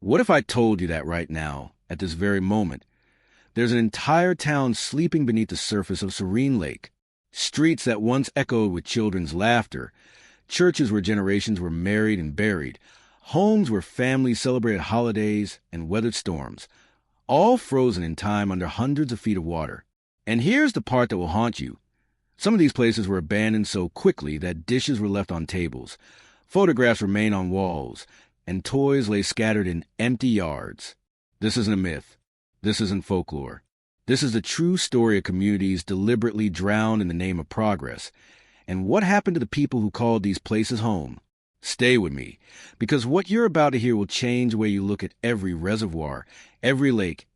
What if I told you that right now, at this very moment, there's an entire town sleeping beneath the surface of Serene Lake, streets that once echoed with children's laughter, churches where generations were married and buried, homes where families celebrated holidays and weathered storms, all frozen in time under hundreds of feet of water. And here's the part that will haunt you. Some of these places were abandoned so quickly that dishes were left on tables, photographs remained on walls, and toys lay scattered in empty yards. This isn't a myth. This isn't folklore. This is the true story of communities deliberately drowned in the name of progress. And what happened to the people who called these places home? Stay with me, because what you're about to hear will change the way you look at every reservoir, every lake,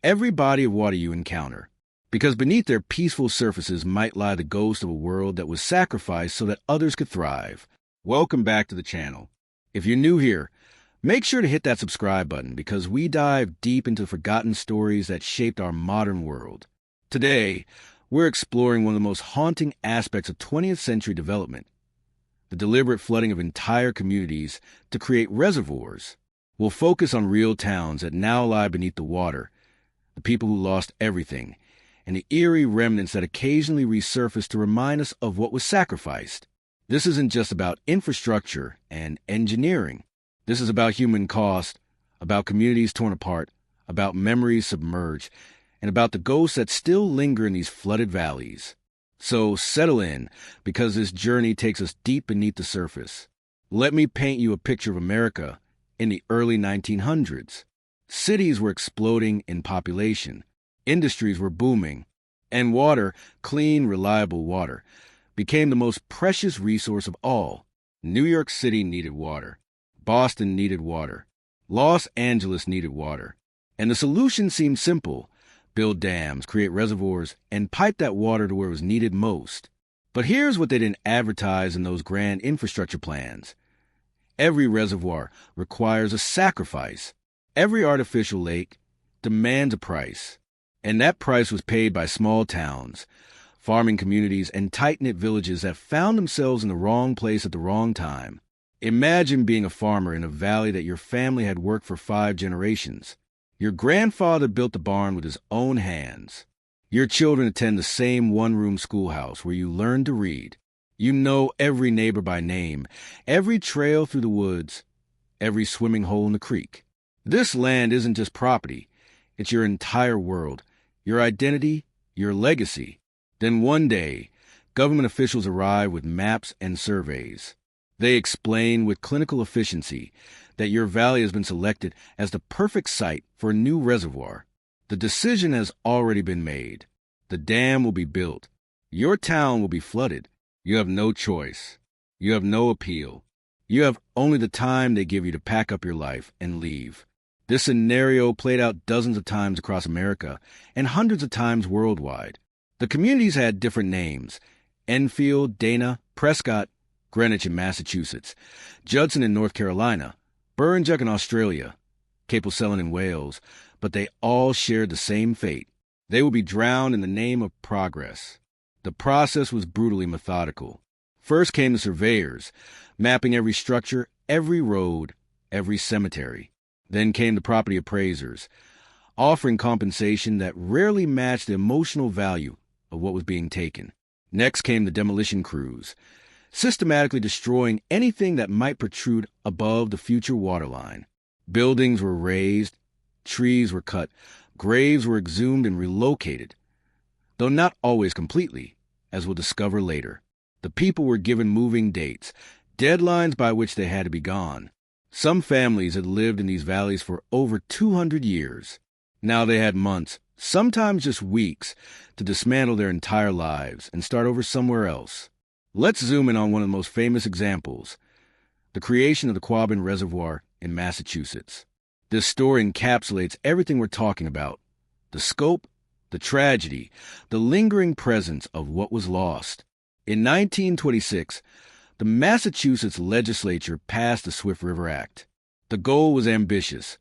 every body of water you encounter. Because beneath their peaceful surfaces might lie the ghost of a world that was sacrificed so that others could thrive. Welcome back to the channel. If you're new here, make sure to hit that subscribe button because we dive deep into forgotten stories that shaped our modern world. Today, we're exploring one of the most haunting aspects of 20th century development, the deliberate flooding of entire communities to create reservoirs. We'll focus on real towns that now lie beneath the water, the people who lost everything, and the eerie remnants that occasionally resurface to remind us of what was sacrificed. This isn't just about infrastructure and engineering. This is about human cost, about communities torn apart, about memories submerged, and about the ghosts that still linger in these flooded valleys. So settle in, because this journey takes us deep beneath the surface. Let me paint you a picture of America in the early 1900s. Cities were exploding in population. Industries were booming. And water, clean, reliable water, became the most precious resource of all. New York City needed water. Boston needed water. Los Angeles needed water. And the solution seemed simple. Build dams, create reservoirs, and pipe that water to where it was needed most. But here's what they didn't advertise in those grand infrastructure plans. Every reservoir requires a sacrifice. Every artificial lake demands a price. And that price was paid by small towns, farming communities, and tight-knit villages that found themselves in the wrong place at the wrong time. Imagine being a farmer in a valley that your family had worked for 5 generations. Your grandfather built the barn with his own hands. Your children attend the same one-room schoolhouse where you learn to read. You know every neighbor by name, every trail through the woods, every swimming hole in the creek. This land isn't just property. It's your entire world, your identity, your legacy. Then one day, government officials arrive with maps and surveys. They explain with clinical efficiency that your valley has been selected as the perfect site for a new reservoir. The decision has already been made. The dam will be built. Your town will be flooded. You have no choice. You have no appeal. You have only the time they give you to pack up your life and leave. This scenario played out dozens of times across America and hundreds of times worldwide. The communities had different names: Enfield, Dana, Prescott, Greenwich in Massachusetts, Judson in North Carolina, Burrinjuck in Australia, Capelcelyn in Wales, but they all shared the same fate. They would be drowned in the name of progress. The process was brutally methodical. First came the surveyors, mapping every structure, every road, every cemetery. Then came the property appraisers, offering compensation that rarely matched the emotional value of what was being taken. Next came the demolition crews, systematically destroying anything that might protrude above the future waterline. Buildings were razed, trees were cut, graves were exhumed and relocated, though not always completely, as we'll discover later. The people were given moving dates, deadlines by which they had to be gone. Some families had lived in these valleys for over 200 years. Now they had months, sometimes just weeks, to dismantle their entire lives and start over somewhere else. Let's zoom in on one of the most famous examples, the creation of the Quabbin Reservoir in Massachusetts. This story encapsulates everything we're talking about: the scope, the tragedy, the lingering presence of what was lost. In 1926, the Massachusetts legislature passed the Swift River Act. The goal was ambitious: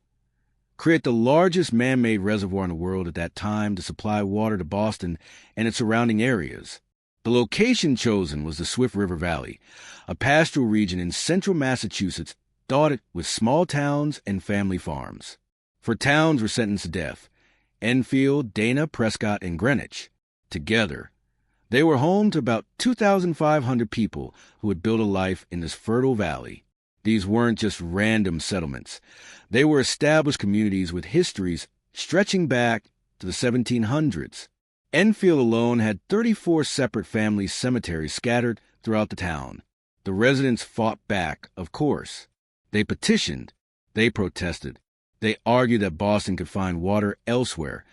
create the largest man-made reservoir in the world at that time to supply water to Boston and its surrounding areas. The location chosen was the Swift River Valley, a pastoral region in central Massachusetts dotted with small towns and family farms. For towns were sentenced to death: Enfield, Dana, Prescott, and Greenwich. Together, they were home to about 2,500 people who had built a life in this fertile valley. These weren't just random settlements. They were established communities with histories stretching back to the 1700s. Enfield alone had 34 separate family cemeteries scattered throughout the town. The residents fought back, of course. They petitioned. They protested. They argued that Boston could find water elsewhere,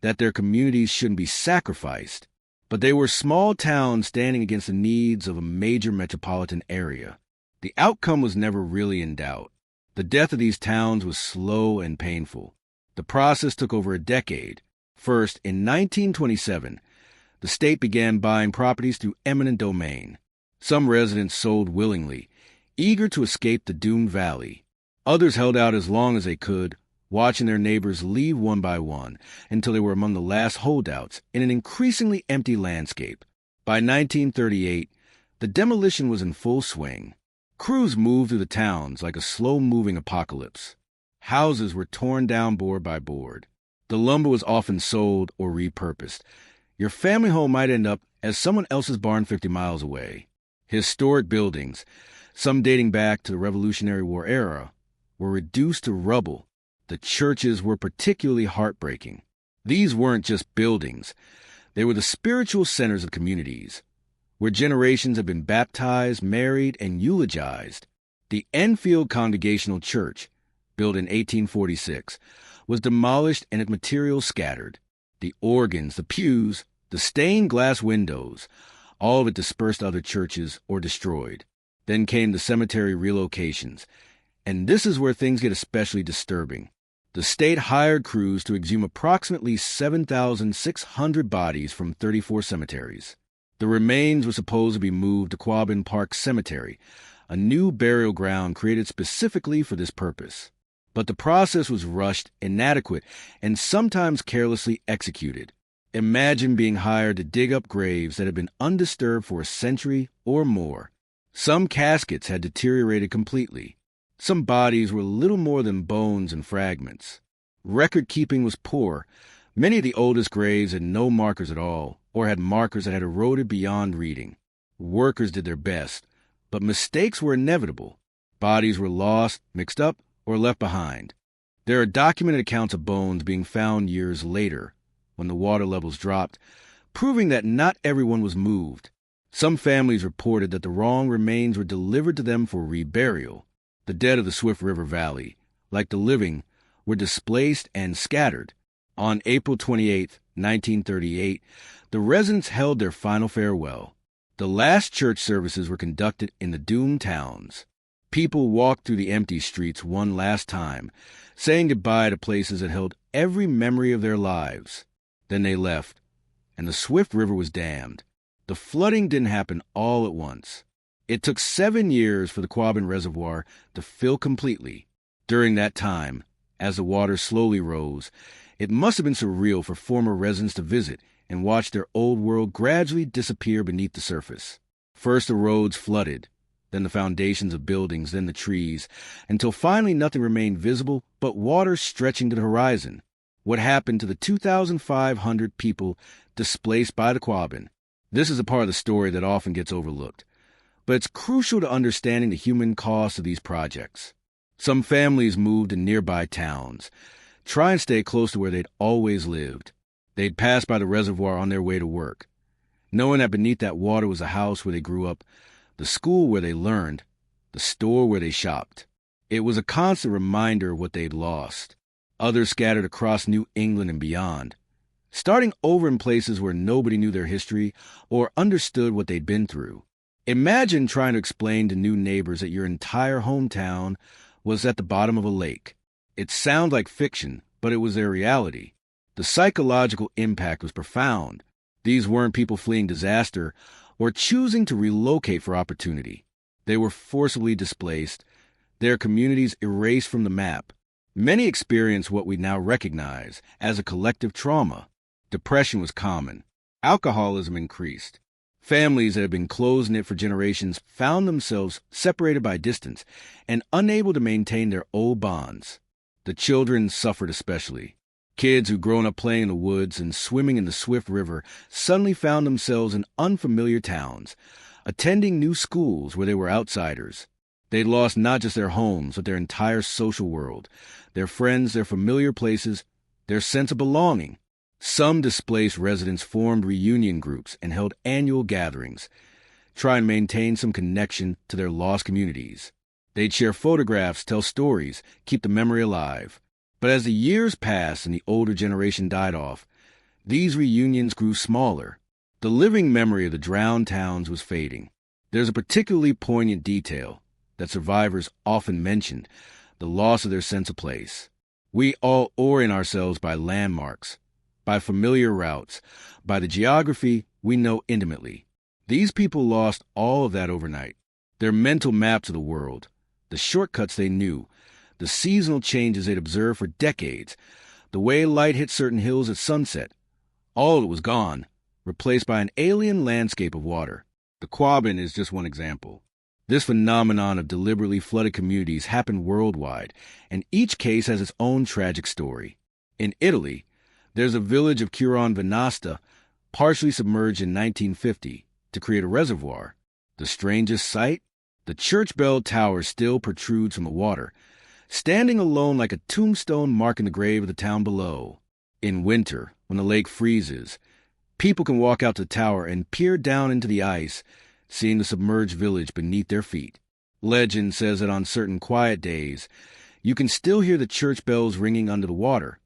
that their communities shouldn't be sacrificed. But they were small towns standing against the needs of a major metropolitan area. The outcome was never really in doubt. The death of these towns was slow and painful. The process took over a decade. First, in 1927, the state began buying properties through eminent domain. Some residents sold willingly, eager to escape the doomed valley. Others held out as long as they could, watching their neighbors leave one by one until they were among the last holdouts in an increasingly empty landscape. By 1938, the demolition was in full swing. Crews moved through the towns like a slow-moving apocalypse. Houses were torn down board by board. The lumber was often sold or repurposed. Your family home might end up as someone else's barn 50 miles away. Historic buildings, some dating back to the Revolutionary War era, were reduced to rubble. The churches were particularly heartbreaking. These weren't just buildings. They were the spiritual centers of communities, where generations had been baptized, married, and eulogized. The Enfield Congregational Church, built in 1846, was demolished and its materials scattered. The organs, the pews, the stained glass windows, all of it dispersed to other churches or destroyed. Then came the cemetery relocations, and this is where things get especially disturbing. The state hired crews to exhume approximately 7,600 bodies from 34 cemeteries. The remains were supposed to be moved to Quabbin Park Cemetery, a new burial ground created specifically for this purpose. But the process was rushed, inadequate, and sometimes carelessly executed. Imagine being hired to dig up graves that had been undisturbed for a century or more. Some caskets had deteriorated completely. Some bodies were little more than bones and fragments. Record-keeping was poor. Many of the oldest graves had no markers at all, or had markers that had eroded beyond reading. Workers did their best, but mistakes were inevitable. Bodies were lost, mixed up, or left behind. There are documented accounts of bones being found years later, when the water levels dropped, proving that not everyone was moved. Some families reported that the wrong remains were delivered to them for reburial. The dead of the Swift River Valley, like the living, were displaced and scattered. On April 28, 1938, the residents held their final farewell. The last church services were conducted in the doomed towns. People walked through the empty streets one last time, saying goodbye to places that held every memory of their lives. Then they left, and the Swift River was dammed. The flooding didn't happen all at once. It took 7 years for the Quabbin Reservoir to fill completely. During that time, as the water slowly rose, it must have been surreal for former residents to visit and watch their old world gradually disappear beneath the surface. First the roads flooded, then the foundations of buildings, then the trees, until finally nothing remained visible but water stretching to the horizon. What happened to the 2,500 people displaced by the Quabbin? This is a part of the story that often gets overlooked, but it's crucial to understanding the human cost of these projects. Some families moved to nearby towns, try and stay close to where they'd always lived. They'd pass by the reservoir on their way to work, knowing that beneath that water was the house where they grew up, the school where they learned, the store where they shopped. It was a constant reminder of what they'd lost. Others scattered across New England and beyond, starting over in places where nobody knew their history or understood what they'd been through. Imagine trying to explain to new neighbors that your entire hometown was at the bottom of a lake. It sounds like fiction, but it was their reality. The psychological impact was profound. These weren't people fleeing disaster or choosing to relocate for opportunity. They were forcibly displaced, their communities erased from the map. Many experienced what we now recognize as a collective trauma. Depression was common. Alcoholism increased. Families that had been close-knit for generations found themselves separated by distance and unable to maintain their old bonds. The children suffered especially. Kids who'd grown up playing in the woods and swimming in the swift river suddenly found themselves in unfamiliar towns, attending new schools where they were outsiders. They'd lost not just their homes, but their entire social world, their friends, their familiar places, their sense of belonging. Some displaced residents formed reunion groups and held annual gatherings, trying to maintain some connection to their lost communities. They'd share photographs, tell stories, keep the memory alive. But as the years passed and the older generation died off, these reunions grew smaller. The living memory of the drowned towns was fading. There's a particularly poignant detail that survivors often mentioned: the loss of their sense of place. We all orient ourselves by landmarks, by familiar routes, by the geography we know intimately. These people lost all of that overnight. Their mental maps of the world, the shortcuts they knew, the seasonal changes they'd observed for decades, the way light hit certain hills at sunset, all of it was gone, replaced by an alien landscape of water. The Quabbin is just one example. This phenomenon of deliberately flooded communities happened worldwide, and each case has its own tragic story. In Italy, there's a village of Curon Venasta partially submerged in 1950 to create a reservoir. The strangest sight? The church bell tower still protrudes from the water, standing alone like a tombstone marking the grave of the town below. In winter, when the lake freezes, people can walk out to the tower and peer down into the ice, seeing the submerged village beneath their feet. Legend says that on certain quiet days, you can still hear the church bells ringing under the water,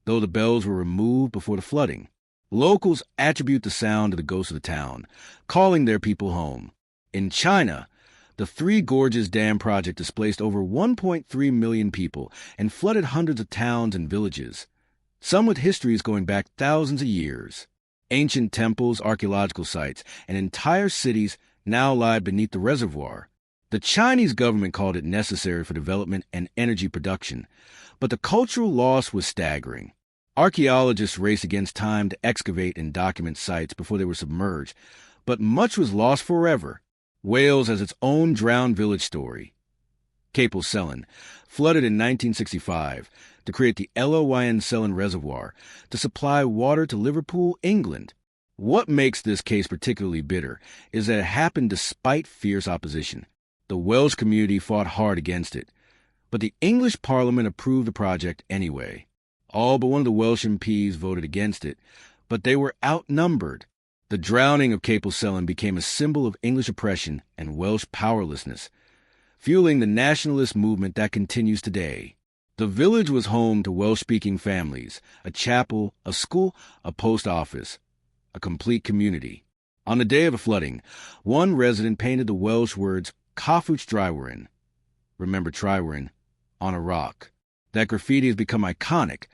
though the bells were removed before the flooding. Locals attribute the sound to the ghost of the town, calling their people home. In China, the Three Gorges Dam project displaced over 1.3 million people and flooded hundreds of towns and villages, some with histories going back thousands of years. Ancient temples, archaeological sites, and entire cities now lie beneath the reservoir. The Chinese government called it necessary for development and energy production, but the cultural loss was staggering. Archaeologists raced against time to excavate and document sites before they were submerged, but much was lost forever. Wales has its own drowned village story. Capel-Cellyn, flooded in 1965 to create the Lyn Reservoir to supply water to Liverpool, England. What makes this case particularly bitter is that it happened despite fierce opposition. The Welsh community fought hard against it, but the English Parliament approved the project anyway. All but one of the Welsh MPs voted against it, but they were outnumbered. The drowning of Capel-Cellyn became a symbol of English oppression and Welsh powerlessness, fueling the nationalist movement that continues today. The village was home to Welsh-speaking families, a chapel, a school, a post office, a complete community. On the day of the flooding, one resident painted the Welsh words Cafwch Drywyrin, remember Trywyrin, on a rock. That graffiti has become iconic,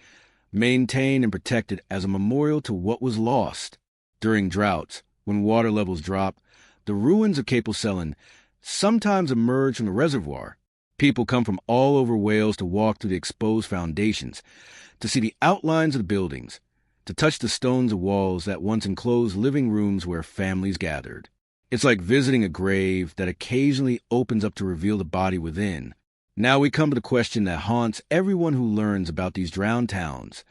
maintained and protected as a memorial to what was lost. During droughts, when water levels drop, the ruins of Capel-Cellyn sometimes emerge from the reservoir. People come from all over Wales to walk through the exposed foundations, to see the outlines of the buildings, to touch the stones of walls that once enclosed living rooms where families gathered. It's like visiting a grave that occasionally opens up to reveal the body within. Now we come to the question that haunts everyone who learns about these drowned towns.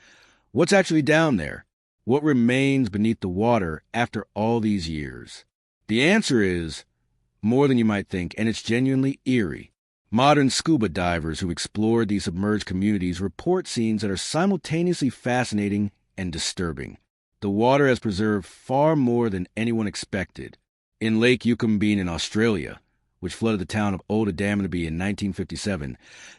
What's actually down there? What remains beneath the water after all these years? The answer is more than you might think, and it's genuinely eerie. Modern scuba divers who explored these submerged communities report scenes that are simultaneously fascinating and disturbing. The water has preserved far more than anyone expected. In Lake Yucumbene in Australia, which flooded the town of Old Adamnaby in 1957,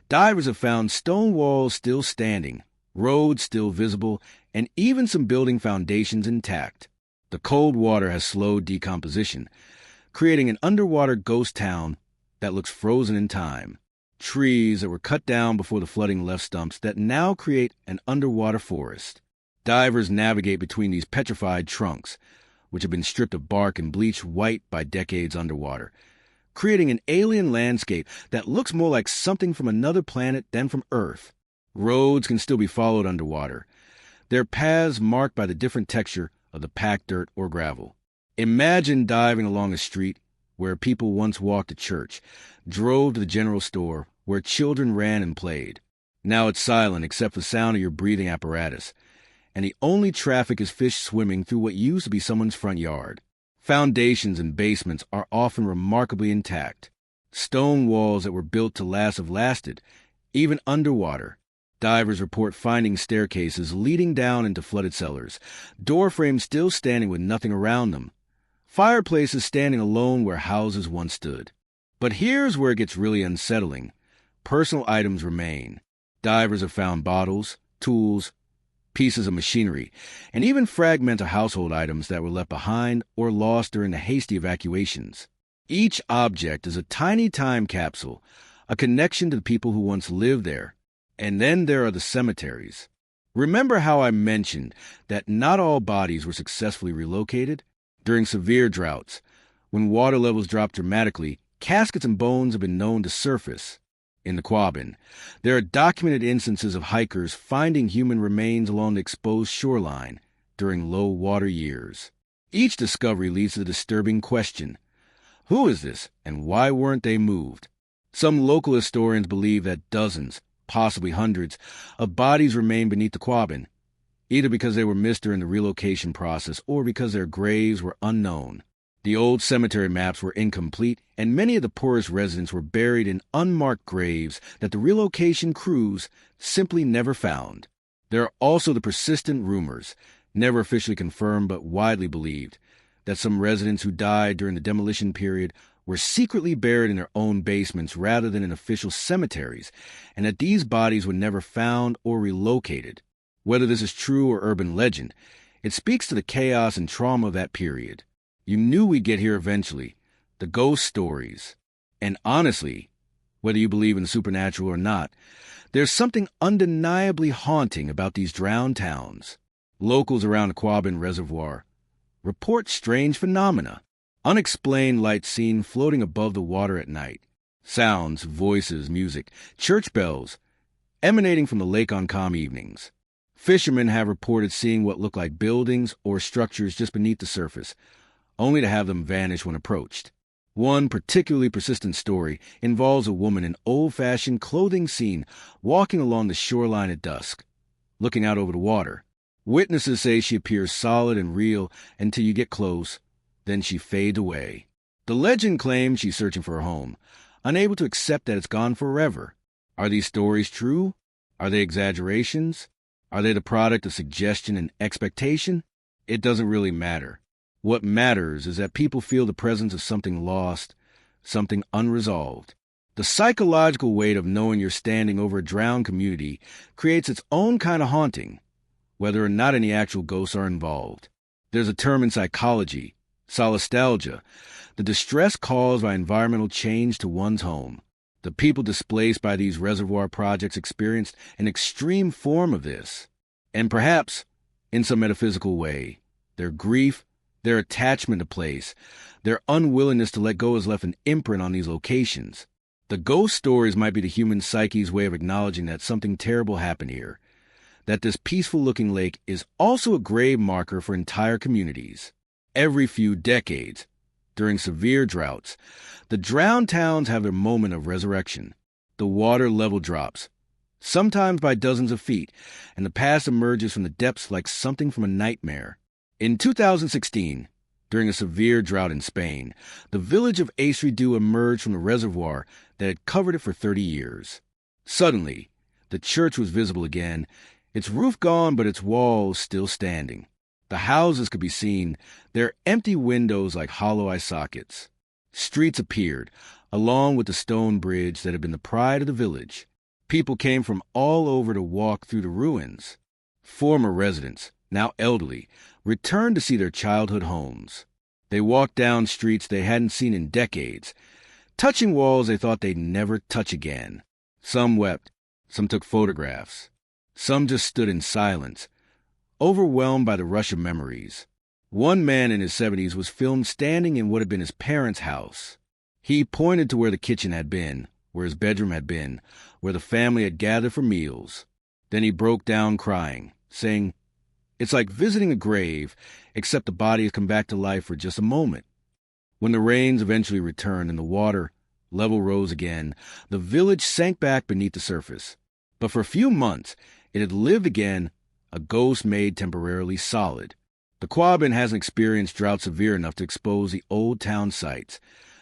divers have found stone walls still standing, roads still visible, and even some building foundations intact. The cold water has slowed decomposition, creating an underwater ghost town that looks frozen in time. Trees that were cut down before the flooding left stumps that now create an underwater forest. Divers navigate between these petrified trunks, which have been stripped of bark and bleached white by decades underwater, creating an alien landscape that looks more like something from another planet than from Earth. Roads can still be followed underwater, their paths marked by the different texture of the packed dirt or gravel. Imagine diving along a street where people once walked to church, drove to the general store, where children ran and played. Now it's silent except for the sound of your breathing apparatus, and the only traffic is fish swimming through what used to be someone's front yard. Foundations and basements are often remarkably intact. Stone walls that were built to last have lasted, even underwater. Divers report finding staircases leading down into flooded cellars, door frames still standing with nothing around them, fireplaces standing alone where houses once stood. But here's where it gets really unsettling. Personal items remain. Divers have found bottles, tools, pieces of machinery, and even fragments of household items that were left behind or lost during the hasty evacuations. Each object is a tiny time capsule, a connection to the people who once lived there. And then there are the cemeteries. Remember how I mentioned that not all bodies were successfully relocated? During severe droughts, when water levels dropped dramatically, caskets and bones have been known to surface. In the Quabbin, there are documented instances of hikers finding human remains along the exposed shoreline during low water years. Each discovery leads to the disturbing question: who is this, and why weren't they moved? Some local historians believe that dozens, possibly hundreds, of bodies remain beneath the Quabbin, either because they were missed during the relocation process or because their graves were unknown. The old cemetery maps were incomplete, and many of the poorest residents were buried in unmarked graves that the relocation crews simply never found. There are also the persistent rumors, never officially confirmed but widely believed, that some residents who died during the demolition period were secretly buried in their own basements rather than in official cemeteries, and that these bodies were never found or relocated. Whether this is true or urban legend, it speaks to the chaos and trauma of that period. You knew we'd get here eventually, the ghost stories. And honestly, whether you believe in the supernatural or not, there's something undeniably haunting about these drowned towns. Locals around the Quabbin Reservoir report strange phenomena. Unexplained lights seen floating above the water at night. Sounds, voices, music, church bells emanating from the lake on calm evenings. Fishermen have reported seeing what look like buildings or structures just beneath the surface, only to have them vanish when approached. One particularly persistent story involves a woman in old-fashioned clothing seen walking along the shoreline at dusk, looking out over the water. Witnesses say she appears solid and real until you get close, then she fades away. The legend claims she's searching for a home, unable to accept that it's gone forever. Are these stories true? Are they exaggerations? Are they the product of suggestion and expectation? It doesn't really matter. What matters is that people feel the presence of something lost, something unresolved. The psychological weight of knowing you're standing over a drowned community creates its own kind of haunting, whether or not any actual ghosts are involved. There's a term in psychology, solastalgia, the distress caused by environmental change to one's home. The people displaced by these reservoir projects experienced an extreme form of this. And perhaps, in some metaphysical way, their grief, their attachment to place, their unwillingness to let go has left an imprint on these locations. The ghost stories might be the human psyche's way of acknowledging that something terrible happened here, that this peaceful-looking lake is also a grave marker for entire communities. Every few decades, during severe droughts, the drowned towns have their moment of resurrection. The water level drops, sometimes by dozens of feet, and the past emerges from the depths like something from a nightmare. In 2016, during a severe drought in Spain, the village of Esridu emerged from the reservoir that had covered it for 30 years. Suddenly, the church was visible again, its roof gone but its walls still standing. The houses could be seen, their empty windows like hollow eye sockets. Streets appeared, along with the stone bridge that had been the pride of the village. People came from all over to walk through the ruins. Former residents, now elderly, returned to see their childhood homes. They walked down streets they hadn't seen in decades, touching walls they thought they'd never touch again. Some wept, some took photographs. Some just stood in silence, overwhelmed by the rush of memories. One man in his 70s was filmed standing in what had been his parents' house. He pointed to where the kitchen had been, where his bedroom had been, where the family had gathered for meals. Then he broke down crying, saying, It's like visiting a grave, except the body has come back to life for just a moment. When the rains eventually returned and the water level rose again, the village sank back beneath the surface. But for a few months, it had lived again, a ghost made temporarily solid. The Quabbin hasn't experienced drought severe enough to expose the old town sites,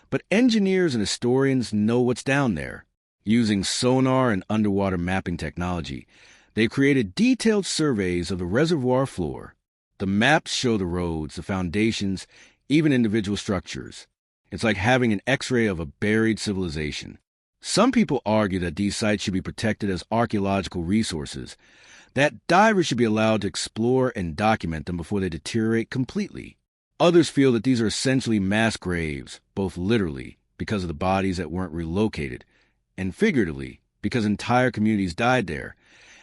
but engineers and historians know what's down there. Using sonar and underwater mapping technology, they've created detailed surveys of the reservoir floor. The maps show the roads, the foundations, even individual structures. It's like having an X-ray of a buried civilization. Some people argue that these sites should be protected as archaeological resources, that divers should be allowed to explore and document them before they deteriorate completely. Others feel that these are essentially mass graves, both literally, because of the bodies that weren't relocated, and figuratively, because entire communities died there,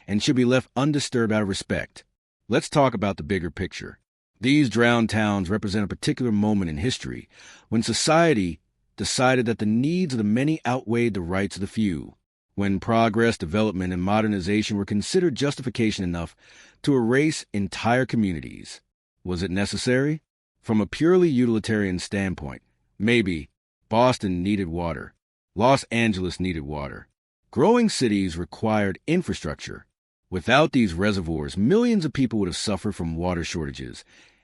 and should be left undisturbed out of respect. Let's talk about the bigger picture. These drowned towns represent a particular moment in history when society decided that the needs of the many outweighed the rights of the few, when progress, development, and modernization were considered justification enough to erase entire communities. Was it necessary? From a purely utilitarian standpoint, maybe. Boston needed water. Los Angeles needed water. Growing cities required infrastructure. Without these reservoirs, millions of people would have suffered from water shortages,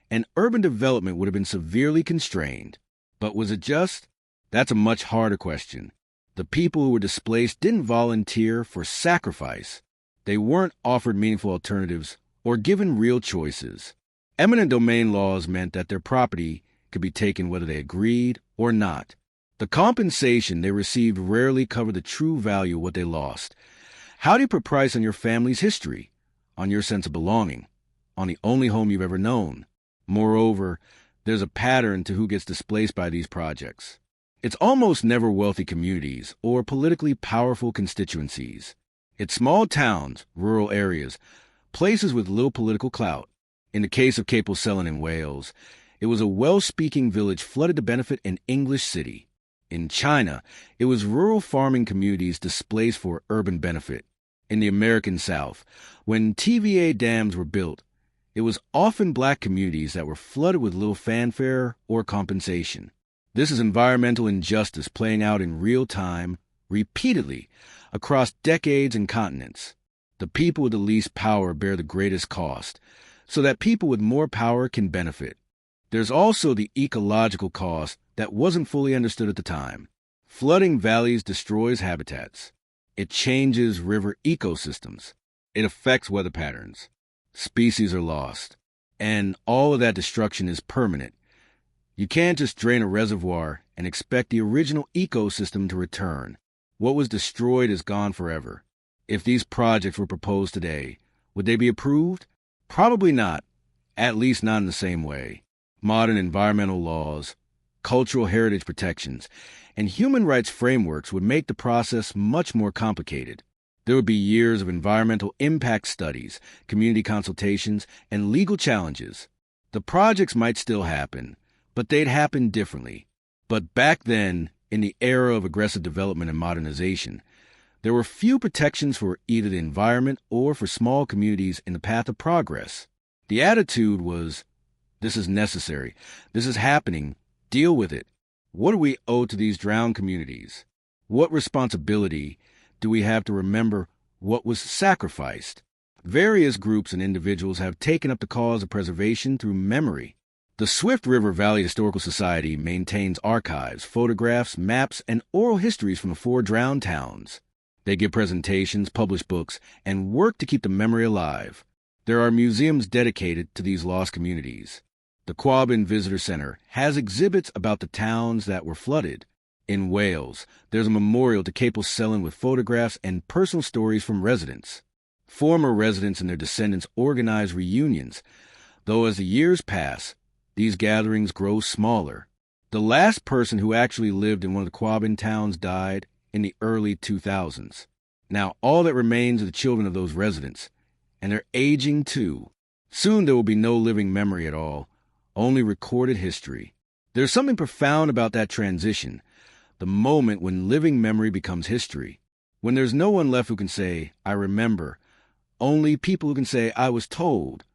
and urban development would have been severely constrained. But was it just? That's a much harder question. The people who were displaced didn't volunteer for sacrifice. They weren't offered meaningful alternatives or given real choices. Eminent domain laws meant that their property could be taken whether they agreed or not. The compensation they received rarely covered the true value of what they lost. How do you put a price on your family's history, on your sense of belonging, on the only home you've ever known? Moreover, there's a pattern to who gets displaced by these projects. It's almost never wealthy communities or politically powerful constituencies. It's small towns, rural areas, places with little political clout. In the case of Capel in Wales, it was a Welsh-speaking village flooded to benefit an English city. In China, it was rural farming communities displaced for urban benefit. In the American South, when TVA dams were built, it was often black communities that were flooded with little fanfare or compensation. This is environmental injustice playing out in real time, repeatedly, across decades and continents. The people with the least power bear the greatest cost, so that people with more power can benefit. There's also the ecological cost that wasn't fully understood at the time. Flooding valleys destroys habitats. It changes river ecosystems. It affects weather patterns. Species are lost. And all of that destruction is permanent. You can't just drain a reservoir and expect the original ecosystem to return. What was destroyed is gone forever. If these projects were proposed today, would they be approved? Probably not, at least not in the same way. Modern environmental laws, cultural heritage protections, and human rights frameworks would make the process much more complicated. There would be years of environmental impact studies, community consultations, and legal challenges. The projects might still happen, but they'd happen differently. But back then, in the era of aggressive development and modernization, there were few protections for either the environment or for small communities in the path of progress. The attitude was, this is necessary, this is happening, deal with it. What do we owe to these drowned communities? What responsibility do we have to remember what was sacrificed? Various groups and individuals have taken up the cause of preservation through memory. The Swift River Valley Historical Society maintains archives, photographs, maps, and oral histories from the 4 drowned towns. They give presentations, publish books, and work to keep the memory alive. There are museums dedicated to these lost communities. The Quabbin Visitor Center has exhibits about the towns that were flooded. In Wales, there's a memorial to Capel with photographs and personal stories from residents. Former residents and their descendants organize reunions, though as the years pass, these gatherings grow smaller. The last person who actually lived in one of the Quabbin towns died in the early 2000s. Now all that remains are the children of those residents, and they're aging too. Soon there will be no living memory at all, only recorded history. There's something profound about that transition, the moment when living memory becomes history, when there's no one left who can say, I remember, only people who can say, I was told.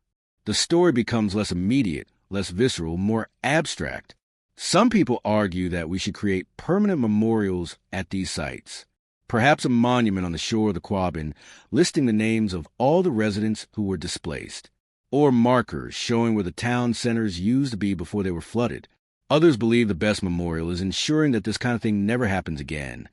The story becomes less immediate, less visceral, more abstract. Some people argue that we should create permanent memorials at these sites. Perhaps a monument on the shore of the Quabbin listing the names of all the residents who were displaced, or markers showing where the town centers used to be before they were flooded. Others believe the best memorial is ensuring that this kind of thing never happens again,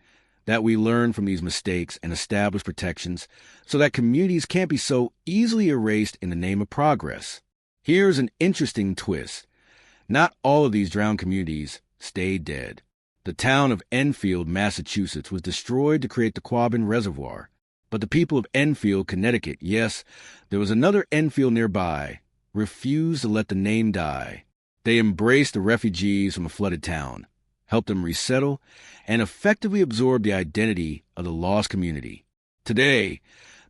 that we learn from these mistakes and establish protections so that communities can't be so easily erased in the name of progress. Here's an interesting twist. Not all of these drowned communities stayed dead. The town of Enfield, Massachusetts, was destroyed to create the Quabbin Reservoir. But the people of Enfield, Connecticut, yes, there was another Enfield nearby, refused to let the name die. They embraced the refugees from a flooded town, helped them resettle, and effectively absorbed the identity of the lost community. Today,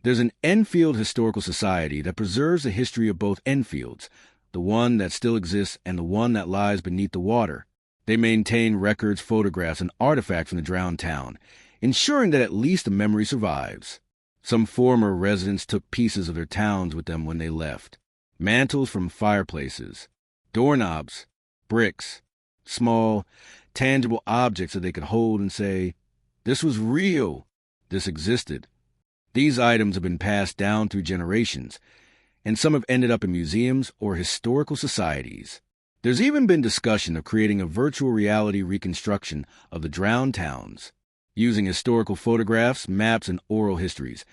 there's an Enfield Historical Society that preserves the history of both Enfields, the one that still exists and the one that lies beneath the water. They maintain records, photographs, and artifacts from the drowned town, ensuring that at least the memory survives. Some former residents took pieces of their towns with them when they left. Mantles from fireplaces, doorknobs, bricks, small, tangible objects that they could hold and say, "This was real. This existed." These items have been passed down through generations, and some have ended up in museums or historical societies. There's even been discussion of creating a virtual reality reconstruction of the drowned towns. Using historical photographs, maps, and oral histories,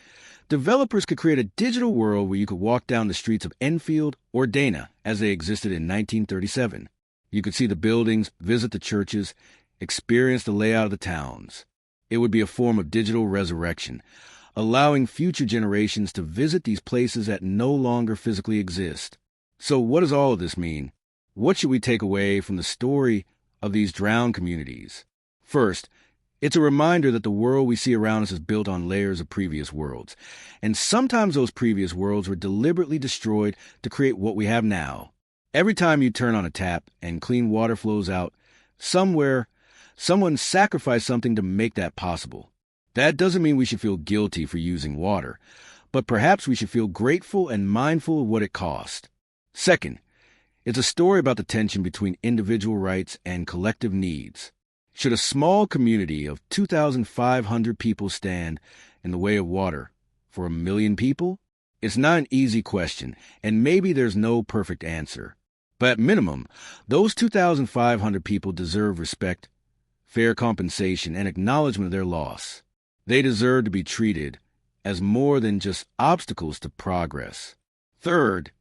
developers could create a digital world where you could walk down the streets of Enfield or Dana as they existed in 1937. You could see the buildings, visit the churches, experience the layout of the towns. It would be a form of digital resurrection, allowing future generations to visit these places that no longer physically exist. So what does all of this mean? What should we take away from the story of these drowned communities? First, it's a reminder that the world we see around us is built on layers of previous worlds, and sometimes those previous worlds were deliberately destroyed to create what we have now. Every time you turn on a tap and clean water flows out, somewhere, someone sacrificed something to make that possible. That doesn't mean we should feel guilty for using water, but perhaps we should feel grateful and mindful of what it cost. Second, it's a story about the tension between individual rights and collective needs. Should a small community of 2,500 people stand in the way of water for 1 million people? It's not an easy question, and maybe there's no perfect answer. But at minimum, those 2,500 people deserve respect, fair compensation, and acknowledgement of their loss. They deserve to be treated as more than just obstacles to progress. Third,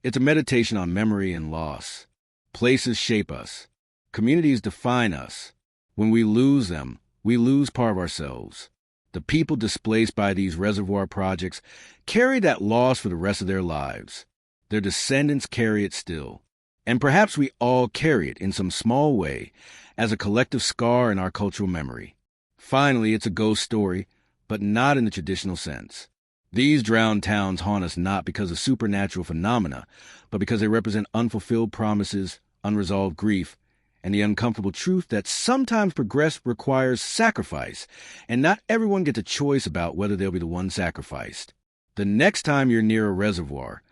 it's a meditation on memory and loss. Places shape us. Communities define us. When we lose them, we lose part of ourselves. The people displaced by these reservoir projects carry that loss for the rest of their lives. Their descendants carry it still. And perhaps we all carry it in some small way as a collective scar in our cultural memory. Finally, it's a ghost story, but not in the traditional sense. These drowned towns haunt us not because of supernatural phenomena, but because they represent unfulfilled promises, unresolved grief, and the uncomfortable truth that sometimes progress requires sacrifice, and not everyone gets a choice about whether they'll be the one sacrificed. The next time you're near a reservoir,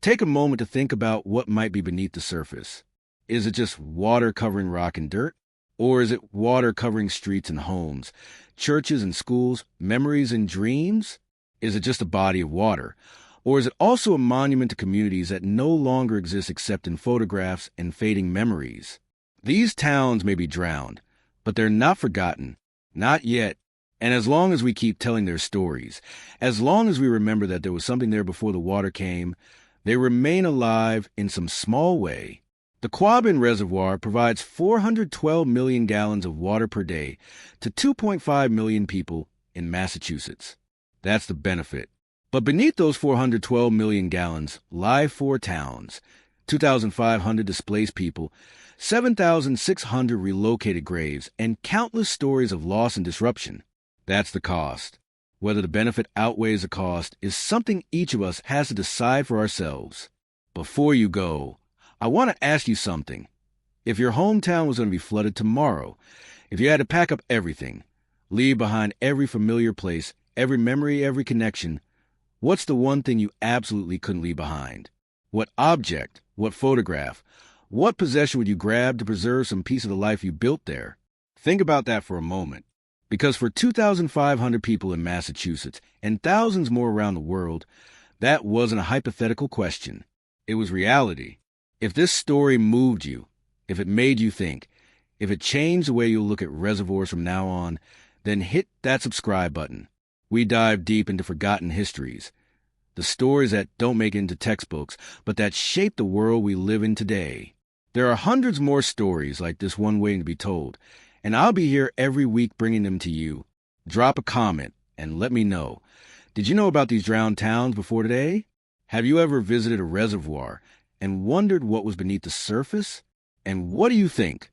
take a moment to think about what might be beneath the surface. Is it just water covering rock and dirt? Or is it water covering streets and homes, churches and schools, memories and dreams? Is it just a body of water? Or is it also a monument to communities that no longer exist except in photographs and fading memories? These towns may be drowned, but they're not forgotten. Not yet. And as long as we keep telling their stories, as long as we remember that there was something there before the water came, they remain alive in some small way. The Quabbin Reservoir provides 412 million gallons of water per day to 2.5 million people in Massachusetts. That's the benefit. But beneath those 412 million gallons lie 4 towns, 2,500 displaced people, 7,600 relocated graves, and countless stories of loss and disruption. That's the cost. Whether the benefit outweighs the cost is something each of us has to decide for ourselves. Before you go, I want to ask you something. If your hometown was going to be flooded tomorrow, if you had to pack up everything, leave behind every familiar place, every memory, every connection, what's the one thing you absolutely couldn't leave behind? What object, what photograph, what possession would you grab to preserve some piece of the life you built there? Think about that for a moment. Because for 2,500 people in Massachusetts and thousands more around the world, that wasn't a hypothetical question. It was reality. If this story moved you, if it made you think, if it changed the way you'll look at reservoirs from now on, then hit that subscribe button. We dive deep into forgotten histories, the stories that don't make it into textbooks, but that shape the world we live in today. There are hundreds more stories like this one waiting to be told, and I'll be here every week bringing them to you. Drop a comment and let me know. Did you know about these drowned towns before today? Have you ever visited a reservoir and wondered what was beneath the surface? And what do you think?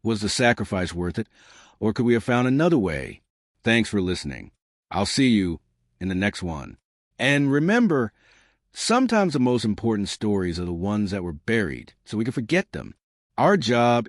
Was the sacrifice worth it, or could we have found another way? Thanks for listening. I'll see you in the next one. And remember, sometimes the most important stories are the ones that were buried, so we can forget them. Our job